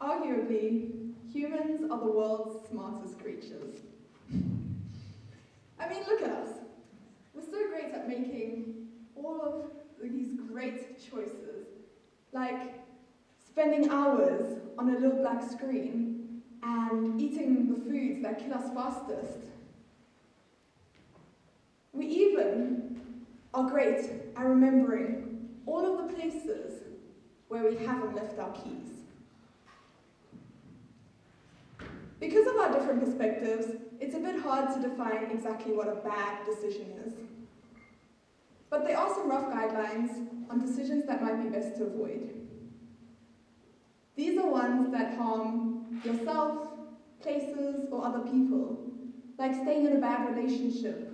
Arguably, humans are the world's smartest creatures. I mean, look at us. We're so great at making all of these great choices, like spending hours on a little black screen and eating the foods that kill us fastest. We even are great at remembering all of the places where we haven't left our keys. Because of our different perspectives, it's a bit hard to define exactly what a bad decision is. But there are some rough guidelines on decisions that might be best to avoid. These are ones that harm yourself, places, or other people, like staying in a bad relationship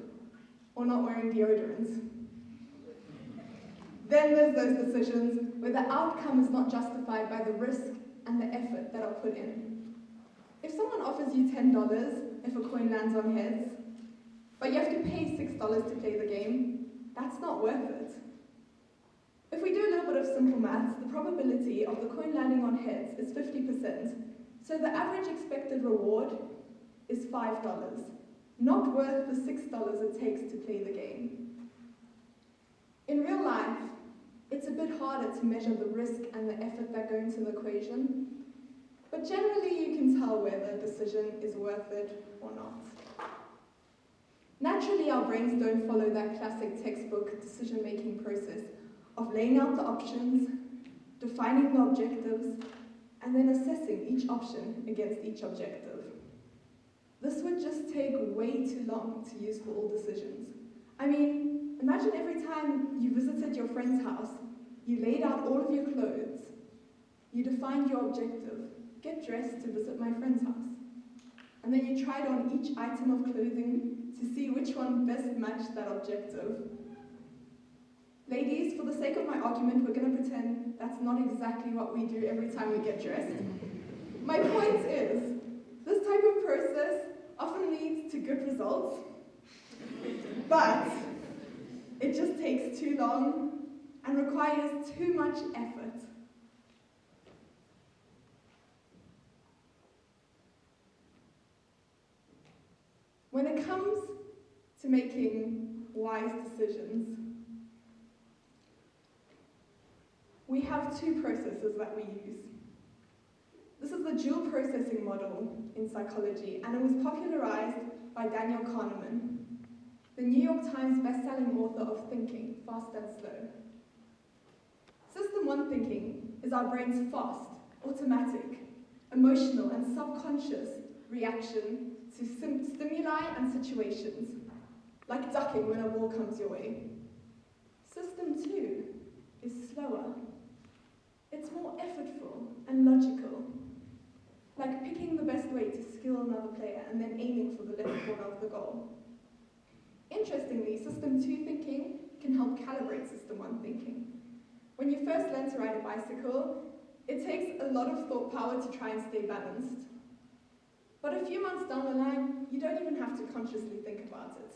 or not wearing deodorant. Then there's those decisions where the outcome is not justified by the risk and the effort that are put in. If someone offers you $10 if a coin lands on heads, but you have to pay $6 to play the game, that's not worth it. If we do a little bit of simple maths, the probability of the coin landing on heads is 50%, so the average expected reward is $5, not worth the $6 it takes to play the game. In real life, it's a bit harder to measure the risk and the effort that go into the equation, but generally you can tell whether a decision is worth it or not. Naturally, our brains don't follow that classic textbook decision-making process of laying out the options, defining the objectives, and then assessing each option against each objective. This would just take way too long to use for all decisions. I mean, imagine every time you visited your friend's house, you laid out all of your clothes, you defined your objective, get dressed to visit my friend's house, and then you tried on each item of clothing to see which one best matched that objective. Ladies, for the sake of my argument, we're going to pretend that's not exactly what we do every time we get dressed. My point is, this type of process often leads to good results, but it just takes too long and requires too much effort. When it comes to making wise decisions, we have two processes that we use. This is the dual processing model in psychology, and it was popularized by Daniel Kahneman, the New York Times best-selling author of Thinking, Fast and Slow. System 1 thinking is our brain's fast, automatic, emotional, and subconscious reaction to stimuli and situations, like ducking when a ball comes your way. System 2 is slower. It's more effortful and logical, like picking the best way to skill another player and then aiming for the left corner of the goal. Interestingly, System 2 thinking can help calibrate System 1 thinking. When you first learn to ride a bicycle, it takes a lot of thought power to try and stay balanced. But a few months down the line, you don't even have to consciously think about it.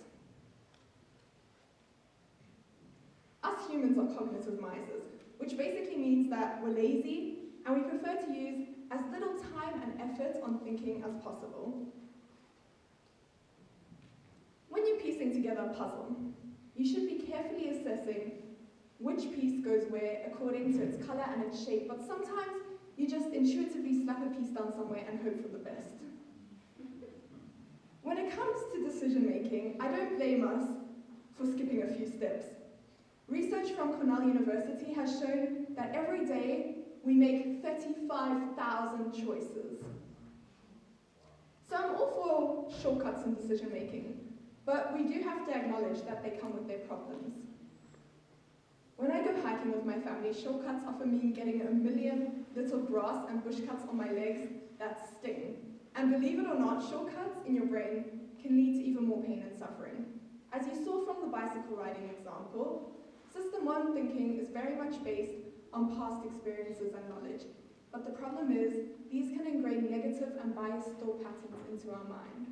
Us humans are cognitive misers, which basically means that we're lazy and we prefer to use as little time and effort on thinking as possible. When you're piecing together a puzzle, you should be carefully assessing which piece goes where according to its color and its shape, but sometimes you just intuitively slap a piece down somewhere and hope for the best. When it comes to decision making, I don't blame us for skipping a few steps. Research from Cornell University has shown that every day we make 35,000 choices. So I'm all for shortcuts in decision making, but we do have to acknowledge that they come with their problems. When I go hiking with my family, shortcuts often mean getting a million little grass and bush cuts on my legs that sting. And believe it or not, shortcuts in your brain can lead to even more pain and suffering. As you saw from the bicycle riding example, System 1 thinking is very much based on past experiences and knowledge. But the problem is, these can ingrain negative and biased thought patterns into our mind.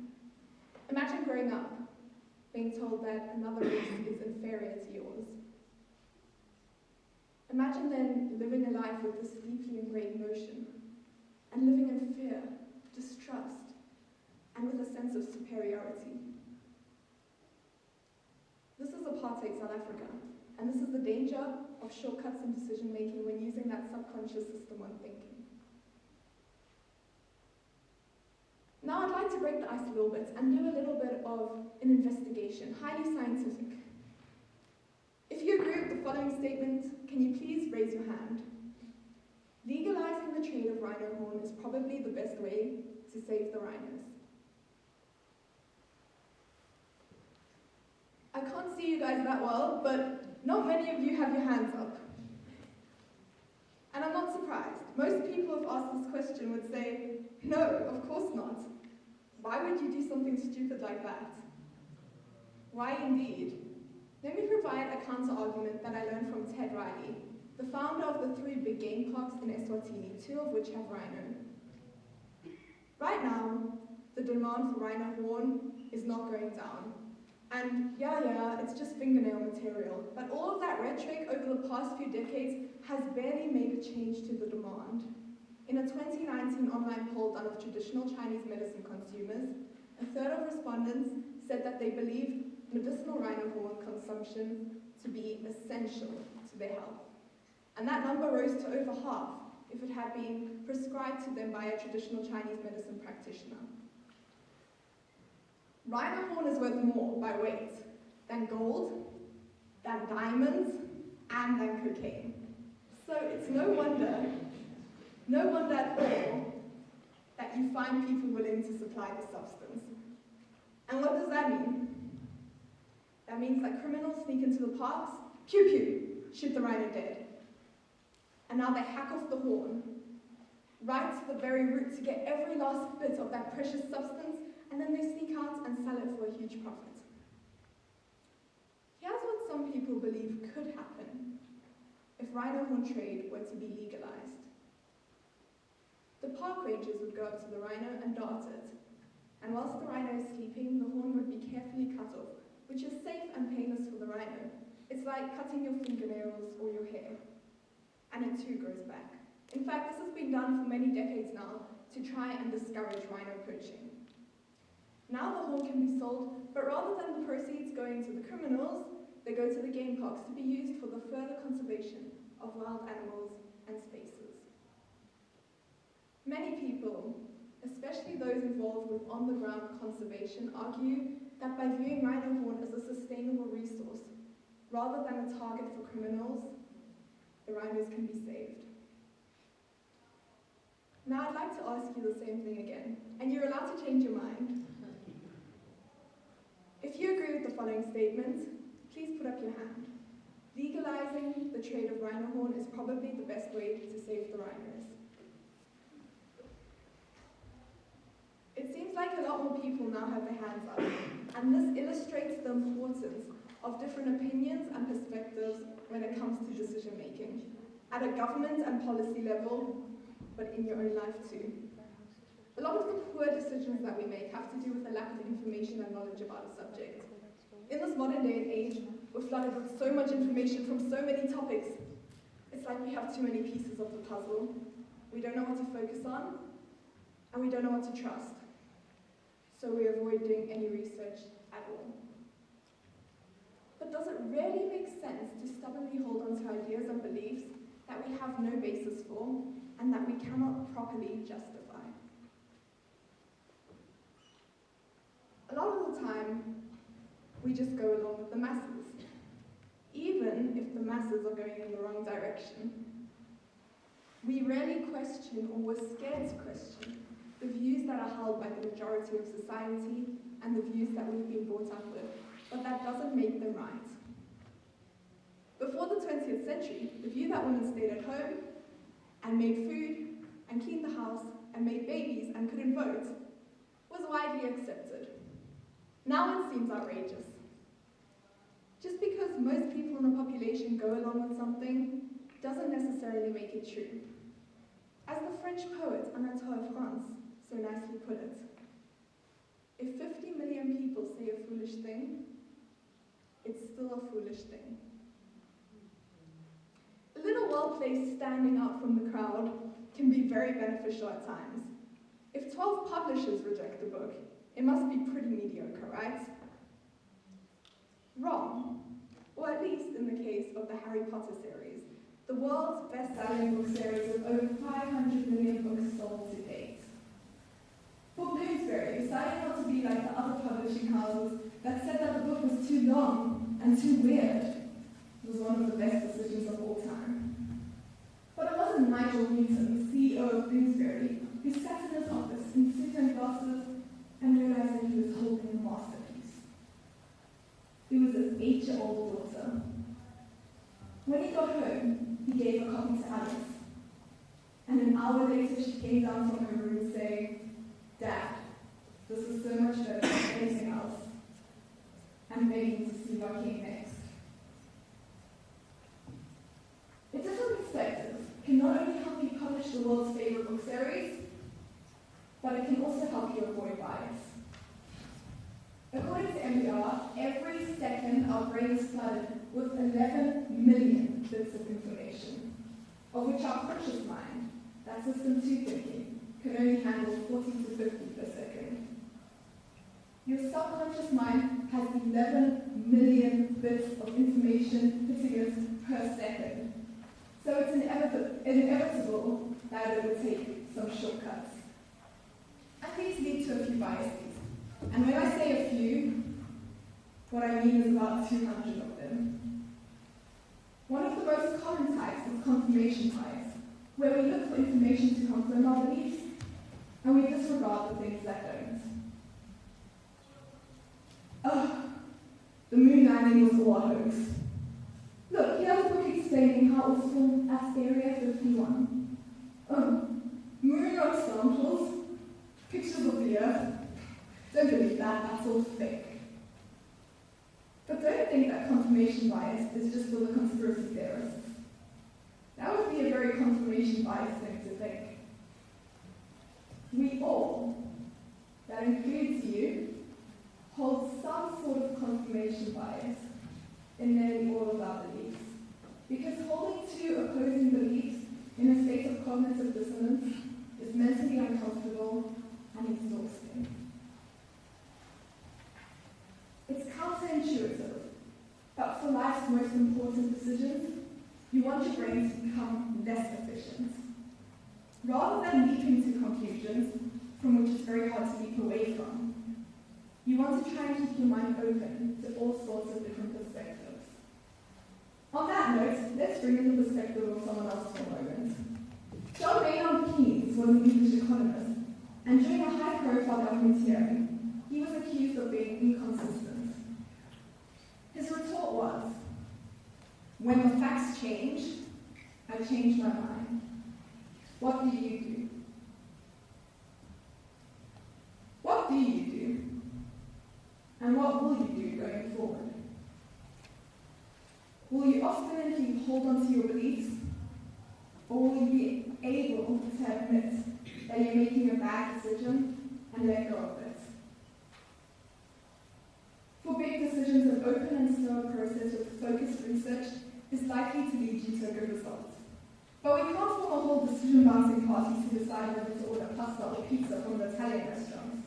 Imagine growing up, being told that another race is inferior to yours. Imagine then living a life with this deeply ingrained notion, and living in fear, distrust, and with a sense of superiority. This is apartheid South Africa, and this is the danger of shortcuts in decision-making when using that subconscious system on thinking. Now I'd like to break the ice a little bit and do a little bit of an investigation, highly scientific. If you agree with the following statement, can you please raise your hand? Legalizing the trade of rhino horn is probably the best way to save the rhinos. I can't see you guys that well, but not many of you have your hands up. And I'm not surprised. Most people who have asked this question would say, no, of course not. Why would you do something stupid like that? Why indeed? Let me provide a counter-argument that I learned from Ted Riley, the founder of the 3 big game parks in Eswatini, 2 of which have rhino. Right now, the demand for rhino horn is not going down. And yeah, it's just fingernail material. But all of that rhetoric over the past few decades has barely made a change to the demand. In a 2019 online poll done of traditional Chinese medicine consumers, a third of respondents said that they believed medicinal rhino horn consumption to be essential to their health. And that number rose to over half if it had been prescribed to them by a traditional Chinese medicine practitioner. Rhino horn is worth more by weight than gold, than diamonds, and than cocaine. So it's no wonder at all that you find people willing to supply the substance. And what does that mean? That means that criminals sneak into the parks, pew pew, shoot the rhino dead. And now they hack off the horn, right to the very root to get every last bit of that precious substance, and then they sneak out and sell it for a huge profit. Here's what some people believe could happen if rhino horn trade were to be legalized. The park rangers would go up to the rhino and dart it, and whilst the rhino is sleeping, the horn would be carefully cut off, which is safe and painless for the rhino. It's like cutting your fingernails or your hair, and it too grows back. In fact, this has been done for many decades now to try and discourage rhino poaching. Now the horn can be sold, but rather than the proceeds going to the criminals, they go to the game parks to be used for the further conservation of wild animals and spaces. Many people, especially those involved with on-the-ground conservation, argue that by viewing rhino horn as a sustainable resource, rather than a target for criminals, the rhinos can be saved. Now I'd like to ask you the same thing again, and you're allowed to change your mind. If you agree with the following statement, please put up your hand. Legalizing the trade of rhino horn is probably the best way to save the rhinos. It seems like a lot more people now have their hands up, and this illustrates the importance of different opinions and perspectives when it comes to decision making, at a government and policy level, but in your own life too. A lot of the poor decisions that we make have to do with a lack of information and knowledge about a subject. In this modern day and age, we're flooded with so much information from so many topics. It's like we have too many pieces of the puzzle. We don't know what to focus on, and we don't know what to trust. So we avoid doing any research at all. But does it really make sense to stubbornly hold on to ideas and beliefs that we have no basis for and that we cannot properly justify? A lot of the time, we just go along with the masses, even if the masses are going in the wrong direction. We rarely question, or we're scared to question, the views that are held by the majority of society and the views that we've been brought up with, but that doesn't make them right. Before the 20th century, the view that women stayed at home and made food and cleaned the house and made babies and couldn't vote was widely accepted. Now it seems outrageous. Just because most people in the population go along with something doesn't necessarily make it true. As the French poet Anatole France so nicely put it, if 50 million people say a foolish thing, it's still a foolish thing. A little well stay standing out from the crowd can be very beneficial at times. If 12 publishers reject a book, it must be pretty mediocre, right? Wrong. Or at least in the case of the Harry Potter series, the world's best-selling book series with over 500 million books sold to date. For Bloomsbury, deciding not to be like the other publishing houses that said that the book was too long and too weird was one of the best decisions of all time. But it wasn't Nigel Newton, the CEO of Bloomsbury, who sat in his office in suit and glasses and realized that he was holding a masterpiece. It was his 8-year-old daughter. When he got home, he gave a copy to Alice. And an hour later, she came down from her room saying, "Dad, this is so much better than anything else," and begging to see what came next. A different perspective can not only help you publish the world's favorite book series, but it can also help you avoid bias. According to NPR, every second our brain is flooded with 11 million bits of information, of which our conscious mind, that system 2 thinking, can only handle 40 to 50 per second. Your subconscious mind has 11 million bits of information hitting it per second. So it's inevitable that it would take some shortcuts. And these lead to a few biases. And when I say a few, what I mean is about 200 of them. One of the most common types is confirmation bias, where we look for information to confirm our beliefs, and we disregard the things that don't. Oh, the moon landing was all a hoax. Look, here's a book explaining how it was filmed at Area 51. Oh, moon rock samples, pictures of the Earth. Don't believe that, that's all fake. But don't think that confirmation bias is just for the conspiracy theorists. That would be a very confirmation bias thing to think. We all, that includes you, hold some sort of confirmation bias in nearly all of our beliefs. Because holding two opposing beliefs in a state of cognitive dissonance is mentally uncomfortable and exhausting. It's counterintuitive, but for life's most important decisions, you want your brain to become less efficient. Rather than leaping to conclusions, from which it's very hard to leap away from, you want to try and keep your mind open to all sorts of different perspectives. On that note, let's bring in the perspective of someone else for a moment. John Maynard Keynes was an English economist, and during a high-profile government hearing, he was accused of being inconsistent. His retort was, "When the facts change, I change my mind. What do you do?" What do you do? And what will you do going forward? Will you obstinately hold on to your beliefs? Or will you be able to admit that you're making a bad decision and let go of it? For big decisions, an open and slow process with focused research is likely to lead you to a good result. But we can't form a whole decision-bouncing party to decide whether to order pasta or pizza from the Italian restaurant.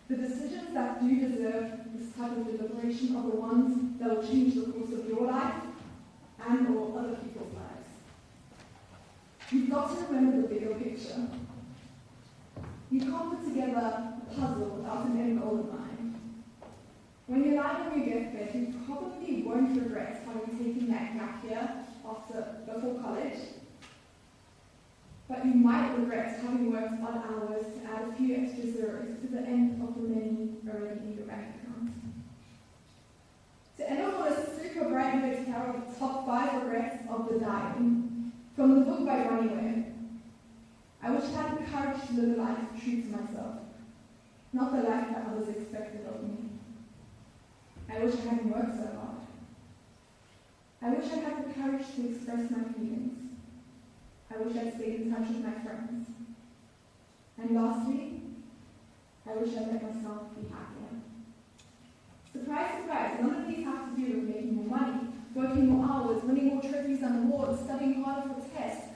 The decisions that do deserve this type of deliberation are the ones that will change the course of your life and or other people's lives. You've got to remember the bigger picture. You can't put together a puzzle without an end goal in mind. When you're lying on your deathbed, you probably won't regret having taken that gap year before college, but you might regret having worked odd hours to add a few extra zeros to the end of the many already in your bank account. To end off on a super bright note here are the top 5 regrets of the dying, from the book by Ronnie Ware. I wish I had the courage to live a life true to myself, not the life that others expected of me. I wish I hadn't worked so hard. I wish I had the courage to express my feelings. I wish I'd stayed in touch with my friends. And lastly, I wish I'd let myself be happier. Surprise, surprise, none of these have to do with making more money, working more hours, winning more trophies and awards, studying harder for tests,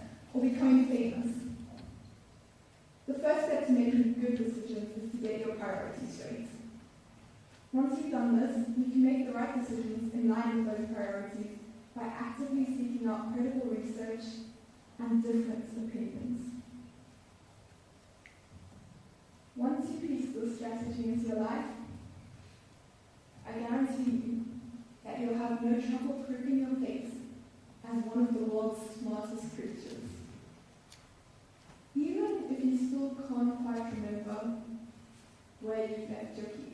straight. Once you've done this, you can make the right decisions in line with those priorities by actively seeking out credible research and different opinions. Once you piece this strategy into your life, I guarantee you that you'll have no trouble proving your case as one of the world's smartest creatures. Even if you still can't quite remember where you left your keys.